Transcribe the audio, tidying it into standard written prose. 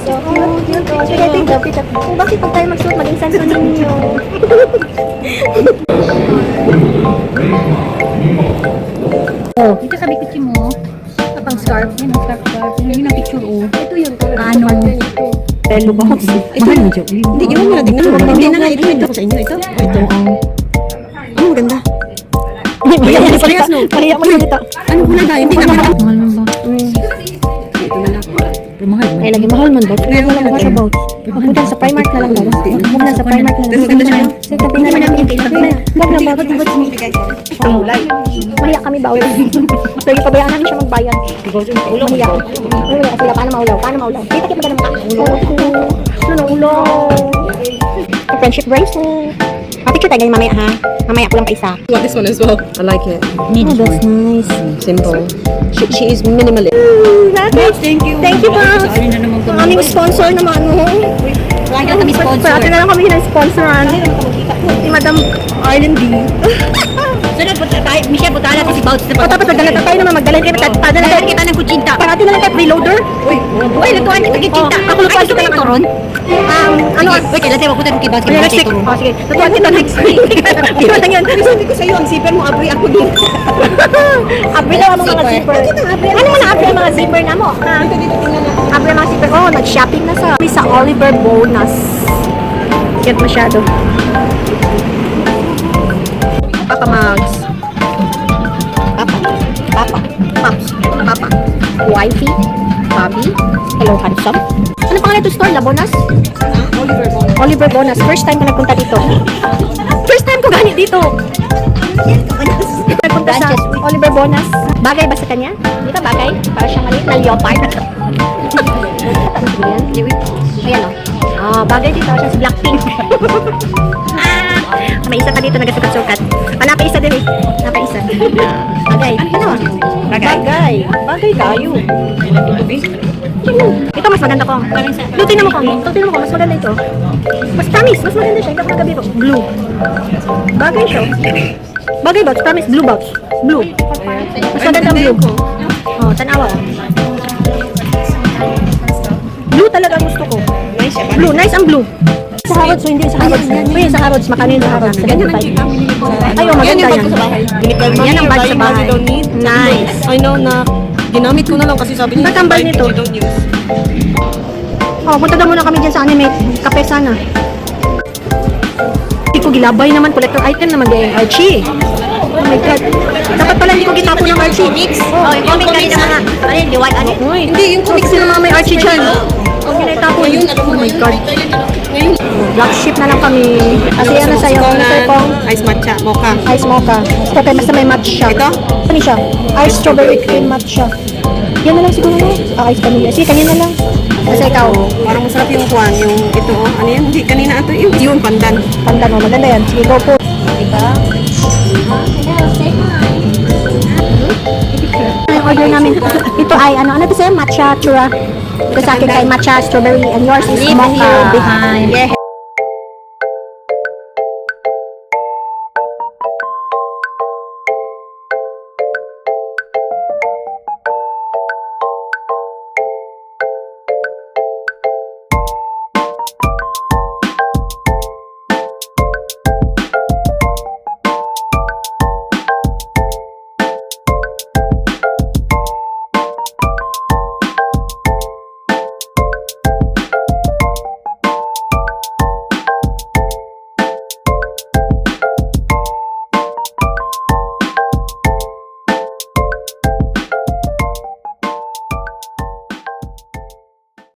So, spaghetti daw. Bakit pag tayo magsuot, maging santo ninyo? Oh, ito sabi ko mo. Kapang scarf. Yan ang scarf. Yun ang picture, oh. Ito yun. Ano? Pelo ba? Mahal mo, Jo. Hindi, yun mo na. Tingnan mo. Hindi na nga. Ito sa inyo. Ito. Ito. Ang maganda. Pahiya mo na dito. Ano ko na tayo? Hindi na mahal. Mahal mo ba? Ito na lang. Mahal ba? Ay, lagi mahal man ba? Kaya wala mo sa boat. Magpunta sa Primark na lang daw. Magpunta sa Primark na lang. Maganda siya. Sa tabi na namin yung kailangan. Wag na ba? Mahiya kami ba? Lagi pabayaan namin siya magbayad. Mahiya. Mahiya sila. Paano maulaw? Paano maulaw? Kita kita ba naman? Ano ulo? Friendship bracelet. Picture tayo ganyan mamaya ha. Mamaya ko lang pa isa. I want this one as well. I like it. Oh, that's nice. Simple. She is minimalist. Thank you. Thank you pa. Sorry na naman Ang aming sponsor naman. Lagi na kami sponsor. Parati na lang kami ng-sponsoran. Si Madam Arlen D. Sunod po tayo. Michelle, punta natin si Bouts na O tapos magdala tayo naman. Magdala kayo. Padala Dala kita ng kutsinta. Parati na lang tayo preloader. Uy, nagtuhan kita kutsinta. Ako lupa Ay, kita ron. Ano? Wait, kailan tayo mapunta ng kibas. Ano next week? Oh, sige. Tutuan kita next week. Tutuan lang yun. Sabi ko sa'yo, ang zipper mo, abri ako din. Upgrade lang ang mga zipper. Ano mo na-upgrade ang mga zipper na mo? Upgrade ang mga zipper. Oh, nag-shopping na sa Oliver Bonas. Cute masyado. Papa Mags. Papa. Papa. Wifey. Bobby. Hello, handsome. Ano pangalan ito store? La Bonas? Oliver Bonas. First time ko nagpunta dito. First time ko ganit dito. Nagpunta sa Oliver Bonas. Bagay ba sa kanya? Dito bagay? Para siyang maliit na leopard. Ayan o. Bagay dito. Siya si Blackpink. May isa pa dito nagasukat-sukat. Napa-isa din eh. Napa-isa. Bagay. Ano? Bagay. Bagay tayo. Ito mas maganda ko. Tingnan mo ko. Mas maganda ito. Mas promise. Mas maganda siya. Hindi ako nagabi ko. Blue. Bagay siya. Bagay box. Promise. Blue box. Blue. Mas maganda ang blue. Oh, tanawa. Blue talaga ang gusto ko. Blue. Nice ang blue. Sa Harrods, so hindi sa Harrods. Uy, sa Harrods, makano yung sa Harrods. Ganyan tayo. Ayaw, maganda yan. Yan ang bag sa bahay. Nice. I know na ginamit ko na lang kasi sabi niya Magkambal nito. you don't use. Oh, punta daw muna kami dyan sa anime. Kape sana. Hindi ko gilabay naman. Collector item naman din. Archie. Oh my God. Dapat pala hindi ko gitapo ng Archie. Oh, i-comment ka rin ng mga, ano yun, diwat, ano? Hindi, yung comics Sino mga may Archie dyan? Huwag nyo na itapo. Oh my God. Black sheep na lang kami. Kasi ano sa'yo? Ano sa'yo pong? Ice matcha, mocha. Ice mocha. Okay, basta may matcha. Ito? Ano siya? Ice strawberry cream matcha. Yan na lang siguro no? Ice vanilla. Sige, kanina lang. Kasi ikaw, Parang masarap yung kwan, yung ito, ano yan? Hindi, kanina ito, yung pandan. pandan mo. Maganda yan. Sige, go po. Diba? Yung order namin. Ito ay, ano to sa'yo? Matcha chura. Ito sa akin kay matcha strawberry and yours is mocha. behind. Yes.